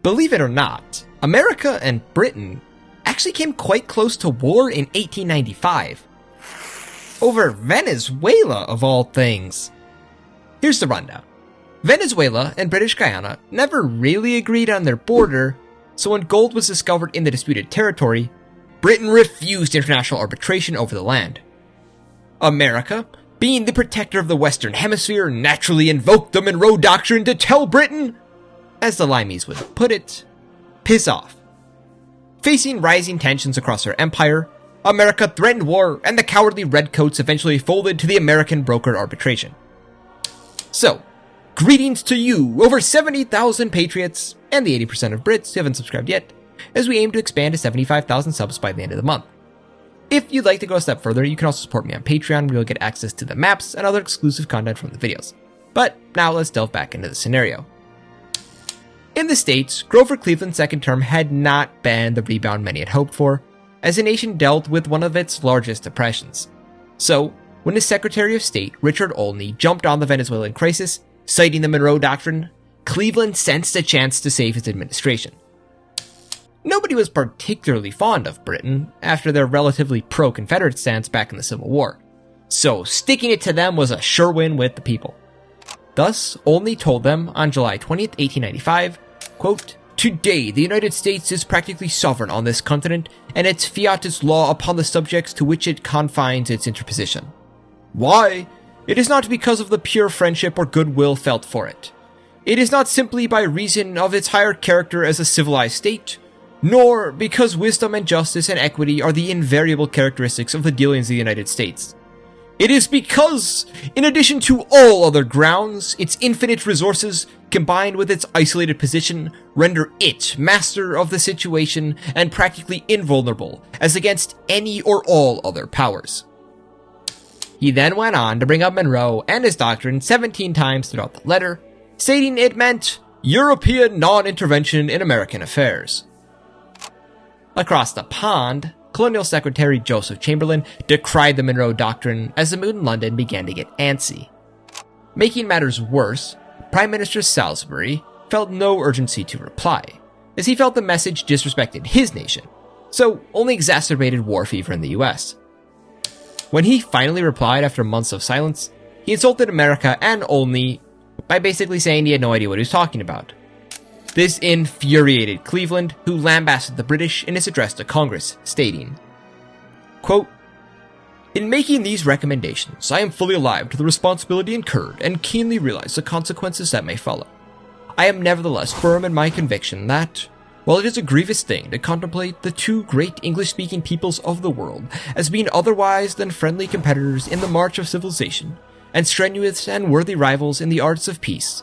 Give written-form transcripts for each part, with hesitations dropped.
Believe it or not, America and Britain actually came quite close to war in 1895. Over Venezuela, of all things. Here's the rundown. Venezuela and British Guyana never really agreed on their border, so when gold was discovered in the disputed territory, Britain refused international arbitration over the land. America, being the protector of the Western Hemisphere, naturally invoked the Monroe Doctrine to tell Britain, as the Limeys would put it, piss off. Facing rising tensions across her empire, America threatened war, and the cowardly redcoats eventually folded to the American brokered arbitration. So, greetings to you, over 70,000 patriots, and the 80% of Brits who haven't subscribed yet, as we aim to expand to 75,000 subs by the end of the month. If you'd like to go a step further, you can also support me on Patreon, where you'll get access to the maps and other exclusive content from the videos. But now let's delve back into the scenario. In the States, Grover Cleveland's second term had not been the rebound many had hoped for, as the nation dealt with one of its largest depressions. So, when his Secretary of State, Richard Olney, jumped on the Venezuelan crisis, citing the Monroe Doctrine, Cleveland sensed a chance to save his administration. Nobody was particularly fond of Britain after their relatively pro-Confederate stance back in the Civil War, so sticking it to them was a sure win with the people. Thus, Olney told them on July 20th, 1895, quote, "Today, the United States is practically sovereign on this continent, and its fiat is law upon the subjects to which it confines its interposition. Why? It is not because of the pure friendship or goodwill felt for it. It is not simply by reason of its higher character as a civilized state, nor because wisdom and justice and equity are the invariable characteristics of the dealings of the United States. It is because, in addition to all other grounds, its infinite resources, combined with its isolated position, render it master of the situation and practically invulnerable as against any or all other powers." He then went on to bring up Monroe and his doctrine 17 times throughout the letter, stating it meant European non-intervention in American affairs. Across the pond, Colonial Secretary Joseph Chamberlain decried the Monroe Doctrine as the mood in London began to get antsy. Making matters worse, Prime Minister Salisbury felt no urgency to reply, as he felt the message disrespected his nation, so only exacerbated war fever in the US. When he finally replied after months of silence, he insulted America and Olney by basically saying he had no idea what he was talking about. This infuriated Cleveland, who lambasted the British in his address to Congress, stating, quote, "In making these recommendations, I am fully alive to the responsibility incurred and keenly realize the consequences that may follow. I am nevertheless firm in my conviction that, while it is a grievous thing to contemplate the two great English-speaking peoples of the world as being otherwise than friendly competitors in the march of civilization, and strenuous and worthy rivals in the arts of peace,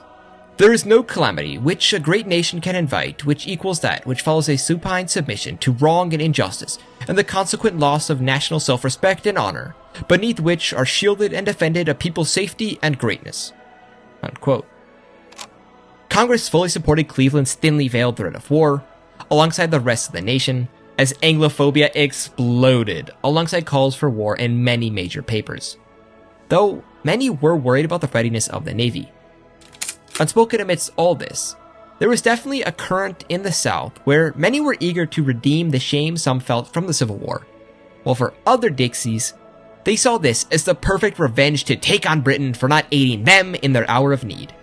there is no calamity which a great nation can invite which equals that which follows a supine submission to wrong and injustice, and the consequent loss of national self-respect and honor, beneath which are shielded and defended a people's safety and greatness." Unquote. Congress fully supported Cleveland's thinly veiled threat of war, alongside the rest of the nation, as Anglophobia exploded, alongside calls for war in many major papers. Though many were worried about the readiness of the Navy. Unspoken amidst all this, there was definitely a current in the South where many were eager to redeem the shame some felt from the Civil War, while for other Dixies, they saw this as the perfect revenge to take on Britain for not aiding them in their hour of need.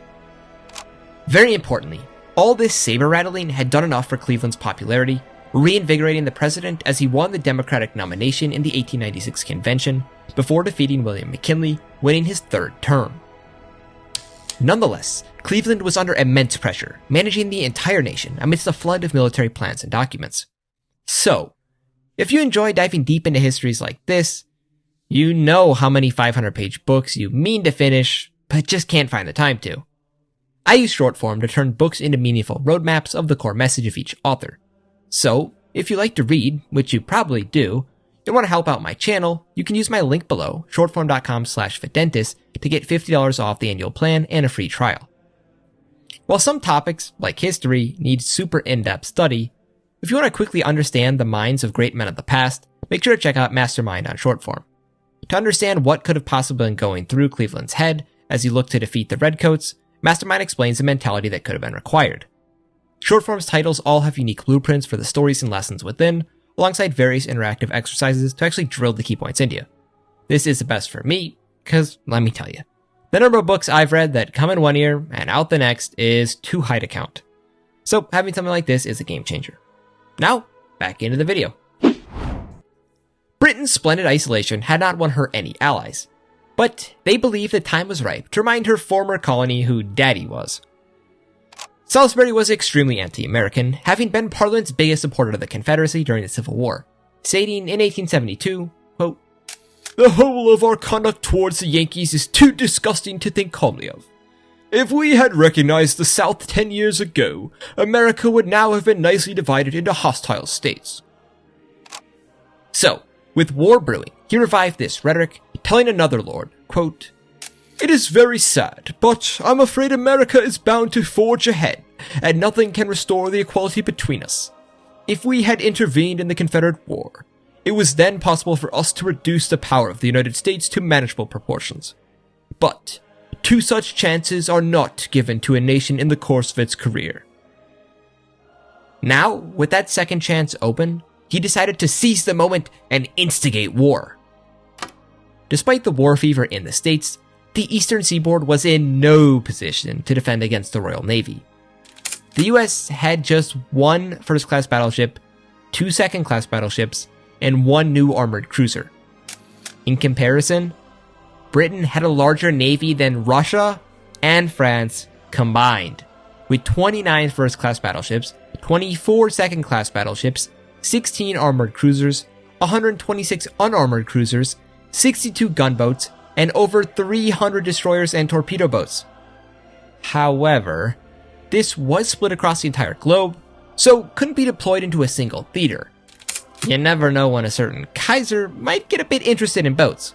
Very importantly, all this saber-rattling had done enough for Cleveland's popularity, reinvigorating the president as he won the Democratic nomination in the 1896 convention, before defeating William McKinley, winning his third term. Nonetheless, Cleveland was under immense pressure, managing the entire nation amidst a flood of military plans and documents. So, if you enjoy diving deep into histories like this, you know how many 500-page books you mean to finish, but just can't find the time to. I use short form to turn books into meaningful roadmaps of the core message of each author. So, if you like to read, which you probably do, and want to help out my channel, you can use my link below, shortform.com/Fidentis, to get $50 off the annual plan and a free trial. While some topics, like history, need super in-depth study, if you want to quickly understand the minds of great men of the past, make sure to check out Mastermind on Shortform. To understand what could have possibly been going through Cleveland's head as he looked to defeat the Redcoats, Mastermind explains the mentality that could have been required. Short forms titles all have unique blueprints for the stories and lessons within, alongside various interactive exercises to actually drill the key points into you. This is the best for me, because let me tell you, the number of books I've read that come in one year and out the next is too high to count. So having something like this is a game changer. Now, back into the video. Britain's splendid isolation had not won her any allies, but they believed the time was ripe to remind her former colony who Daddy was. Salisbury was extremely anti-American, having been Parliament's biggest supporter of the Confederacy during the Civil War, stating in 1872, quote, "The whole of our conduct towards the Yankees is too disgusting to think calmly of. If we had recognized the South 10 years ago, America would now have been nicely divided into hostile states." So, with war brewing, he revived this rhetoric, telling another lord, quote, "It is very sad, but I'm afraid America is bound to forge ahead, and nothing can restore the equality between us. If we had intervened in the Confederate War, it was then possible for us to reduce the power of the United States to manageable proportions. But two such chances are not given to a nation in the course of its career." Now, with that second chance open, he decided to seize the moment and instigate war. Despite the war fever in the States, the eastern seaboard was in no position to defend against the Royal Navy. The US had just one first-class battleship, 2 second-class battleships, and 1 new armored cruiser. In comparison, Britain had a larger navy than Russia and France combined, with 29 first-class battleships, 24 second-class battleships, 16 armored cruisers, 126 unarmored cruisers, 62 gunboats, and over 300 destroyers and torpedo boats. However, this was split across the entire globe, so couldn't be deployed into a single theater. You never know when a certain Kaiser might get a bit interested in boats.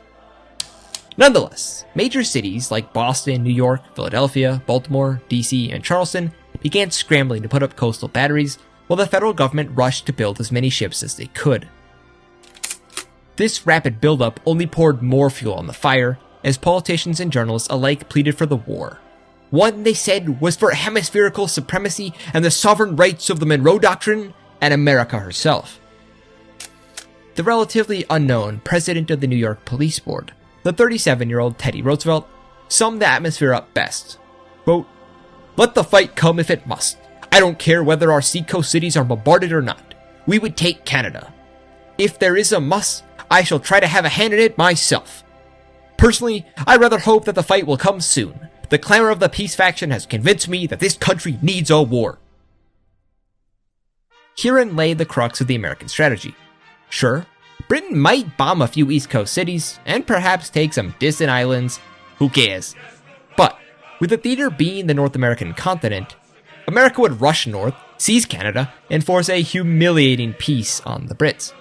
Nonetheless, major cities like Boston, New York, Philadelphia, Baltimore, DC, and Charleston began scrambling to put up coastal batteries, while the federal government rushed to build as many ships as they could. This rapid buildup only poured more fuel on the fire, as politicians and journalists alike pleaded for the war. One, they said, was for hemispherical supremacy and the sovereign rights of the Monroe Doctrine and America herself. The relatively unknown president of the New York Police Board, the 37-year-old Teddy Roosevelt, summed the atmosphere up best. Quote, "Let the fight come if it must. I don't care whether our seacoast cities are bombarded or not. We would take Canada. If there is a must, I shall try to have a hand in it myself. Personally, I rather hope that the fight will come soon. The clamor of the peace faction has convinced me that this country needs a war." Herein lay the crux of the American strategy. Sure, Britain might bomb a few East Coast cities, and perhaps take some distant islands, who cares? But, with the theater being the North American continent, America would rush north, seize Canada, and force a humiliating peace on the Brits.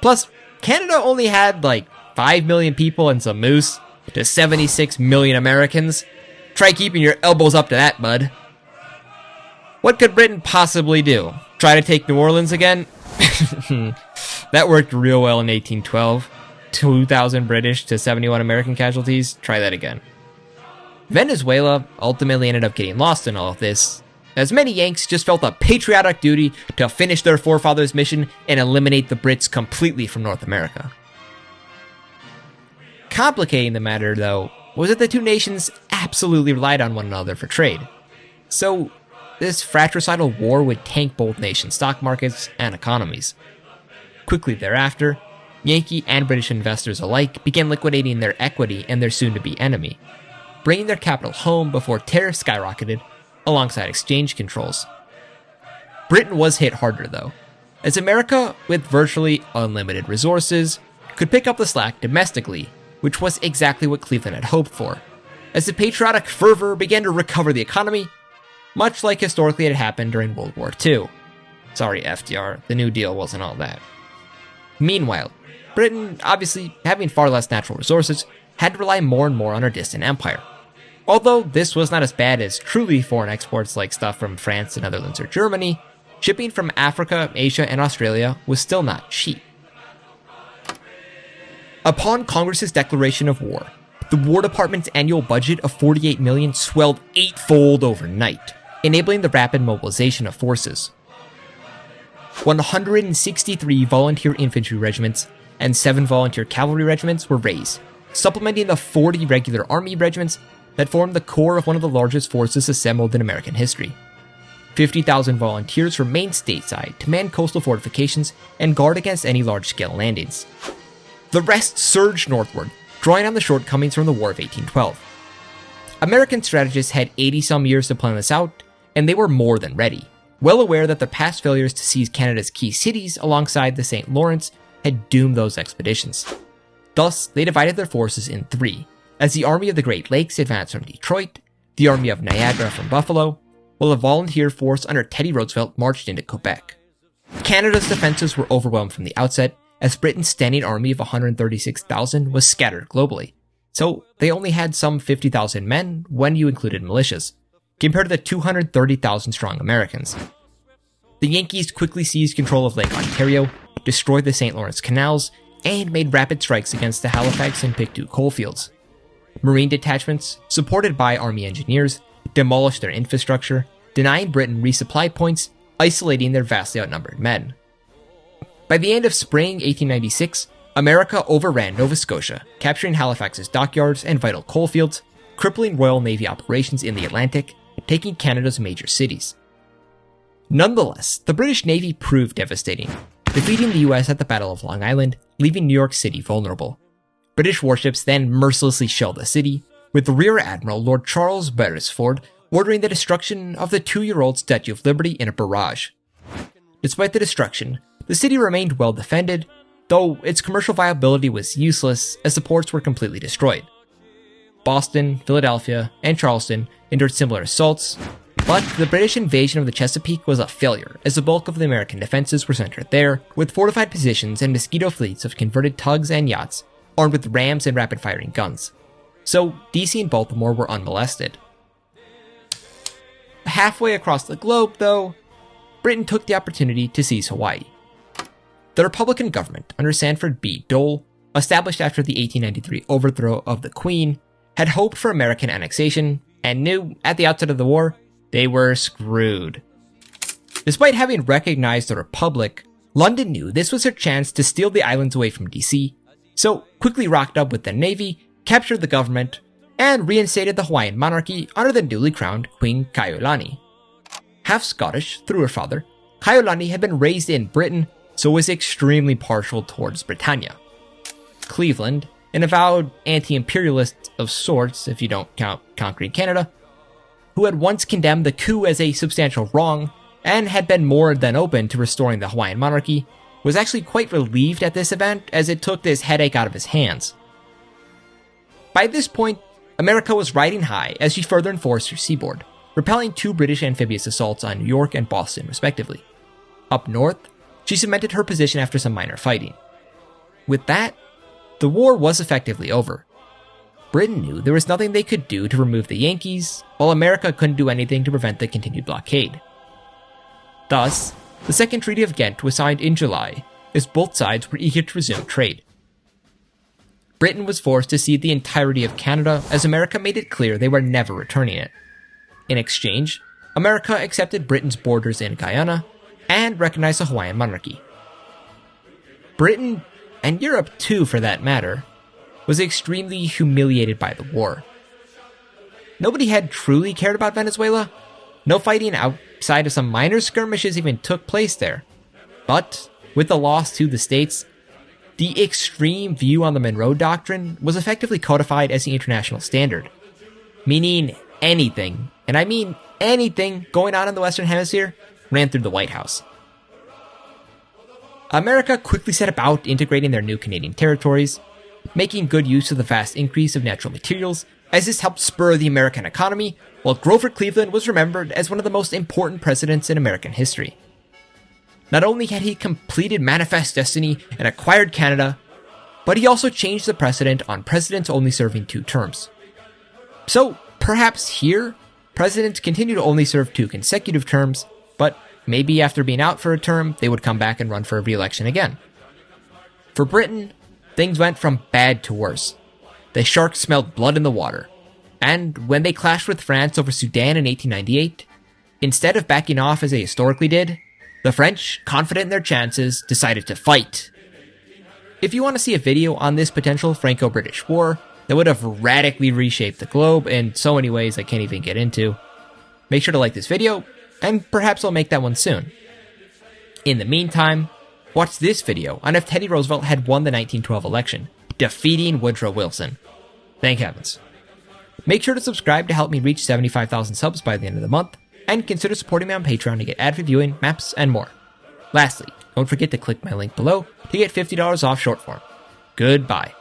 Plus, Canada only had like 5 million people and some moose to 76 million Americans. Try keeping your elbows up to that, bud. What could Britain possibly do? Try to take New Orleans again? That worked real well in 1812. 2,000 British to 71 American casualties. Try that again. Venezuela ultimately ended up getting lost in all of this, as many Yanks just felt a patriotic duty to finish their forefathers' mission and eliminate the Brits completely from North America. Complicating the matter, though, was that the two nations absolutely relied on one another for trade. So, this fratricidal war would tank both nations' stock markets and economies. Quickly thereafter, Yankee and British investors alike began liquidating their equity in their soon-to-be enemy, bringing their capital home before tariffs skyrocketed, alongside exchange controls. Britain was hit harder, though, as America, with virtually unlimited resources, could pick up the slack domestically, which was exactly what Cleveland had hoped for, as the patriotic fervor began to recover the economy, much like historically it had happened during World War II. Sorry, FDR, the New Deal wasn't all that. Meanwhile, Britain, obviously having far less natural resources, had to rely more and more on her distant empire. Although this was not as bad as truly foreign exports like stuff from France, the Netherlands, or Germany, shipping from Africa, Asia, and Australia was still not cheap. Upon Congress's declaration of war, the War Department's annual budget of $48 million swelled eightfold overnight, enabling the rapid mobilization of forces. 163 volunteer infantry regiments and 7 volunteer cavalry regiments were raised, supplementing the 40 regular army regiments that formed the core of one of the largest forces assembled in American history. 50,000 volunteers remained stateside to man coastal fortifications and guard against any large-scale landings. The rest surged northward, drawing on the shortcomings from the War of 1812. American strategists had 80-some years to plan this out, and they were more than ready, well aware that their past failures to seize Canada's key cities alongside the St. Lawrence had doomed those expeditions. Thus, they divided their forces in 3, as the Army of the Great Lakes advanced from Detroit, the Army of Niagara from Buffalo, while a volunteer force under Teddy Roosevelt marched into Quebec. Canada's defenses were overwhelmed from the outset, as Britain's standing army of 136,000 was scattered globally, so they only had some 50,000 men when you included militias, compared to the 230,000 strong Americans. The Yankees quickly seized control of Lake Ontario, destroyed the St. Lawrence canals, and made rapid strikes against the Halifax and Pictou coalfields. Marine detachments, supported by Army engineers, demolished their infrastructure, denying Britain resupply points, isolating their vastly outnumbered men. By the end of spring 1896, America overran Nova Scotia, capturing Halifax's dockyards and vital coalfields, crippling Royal Navy operations in the Atlantic, taking Canada's major cities. Nonetheless, the British Navy proved devastating, defeating the US at the Battle of Long Island, leaving New York City vulnerable. British warships then mercilessly shelled the city, with Rear Admiral Lord Charles Beresford ordering the destruction of the 2-year-old Statue of Liberty in a barrage. Despite the destruction, the city remained well defended, though its commercial viability was useless as the ports were completely destroyed. Boston, Philadelphia, and Charleston endured similar assaults, but the British invasion of the Chesapeake was a failure, as the bulk of the American defenses were centered there, with fortified positions and mosquito fleets of converted tugs and yachts, armed with rams and rapid-firing guns. So DC and Baltimore were unmolested. Halfway across the globe, though, Britain took the opportunity to seize Hawaii. The Republican government, under Sanford B. Dole, established after the 1893 overthrow of the Queen, had hoped for American annexation, and knew, at the outset of the war, they were screwed. Despite having recognized the Republic, London knew this was their chance to steal the islands away from DC, so quickly rocked up with the Navy, captured the government, and reinstated the Hawaiian monarchy under the newly crowned Queen Kaiulani. Half Scottish through her father, Kaiulani had been raised in Britain, so was extremely partial towards Britannia. Cleveland, an avowed anti-imperialist of sorts if you don't count conquering Canada, who had once condemned the coup as a substantial wrong and had been more than open to restoring the Hawaiian monarchy, was actually quite relieved at this event as it took this headache out of his hands. By this point, America was riding high as she further enforced her seaboard, repelling 2 British amphibious assaults on New York and Boston respectively. Up north, she cemented her position after some minor fighting. With that, the war was effectively over. Britain knew there was nothing they could do to remove the Yankees, while America couldn't do anything to prevent the continued blockade. Thus, the Second Treaty of Gent was signed in July, as both sides were eager to resume trade. Britain was forced to cede the entirety of Canada as America made it clear they were never returning it. In exchange, America accepted Britain's borders in Guyana and recognized the Hawaiian monarchy. Britain, and Europe too for that matter, was extremely humiliated by the war. Nobody had truly cared about Venezuela. No fighting outside of some minor skirmishes even took place there. But, with the loss to the States, the extreme view on the Monroe Doctrine was effectively codified as the international standard, meaning anything, and I mean anything, going on in the Western Hemisphere ran through the White House. America quickly set about integrating their new Canadian territories, making good use of the vast increase of natural materials, as this helped spur the American economy, while Grover Cleveland was remembered as one of the most important presidents in American history. Not only had he completed Manifest Destiny and acquired Canada, but he also changed the precedent on presidents only serving 2 terms. So, perhaps here, presidents continue to only serve 2 consecutive terms, but maybe after being out for a term, they would come back and run for a re-election again. For Britain, things went from bad to worse. The sharks smelled blood in the water, and when they clashed with France over Sudan in 1898, Instead of backing off as they historically did, the French, confident in their chances, decided to fight. If you want to see a video on this potential Franco-British war that would have radically reshaped the globe in so many ways I can't even get into, make sure to like this video, and perhaps I'll make that one soon. In the meantime, watch this video on if Teddy Roosevelt had won the 1912 election, defeating Woodrow Wilson. Thank heavens. Make sure to subscribe to help me reach 75,000 subs by the end of the month, and consider supporting me on Patreon to get ad-free viewing, maps, and more. Lastly, don't forget to click my link below to get $50 off short form. Goodbye.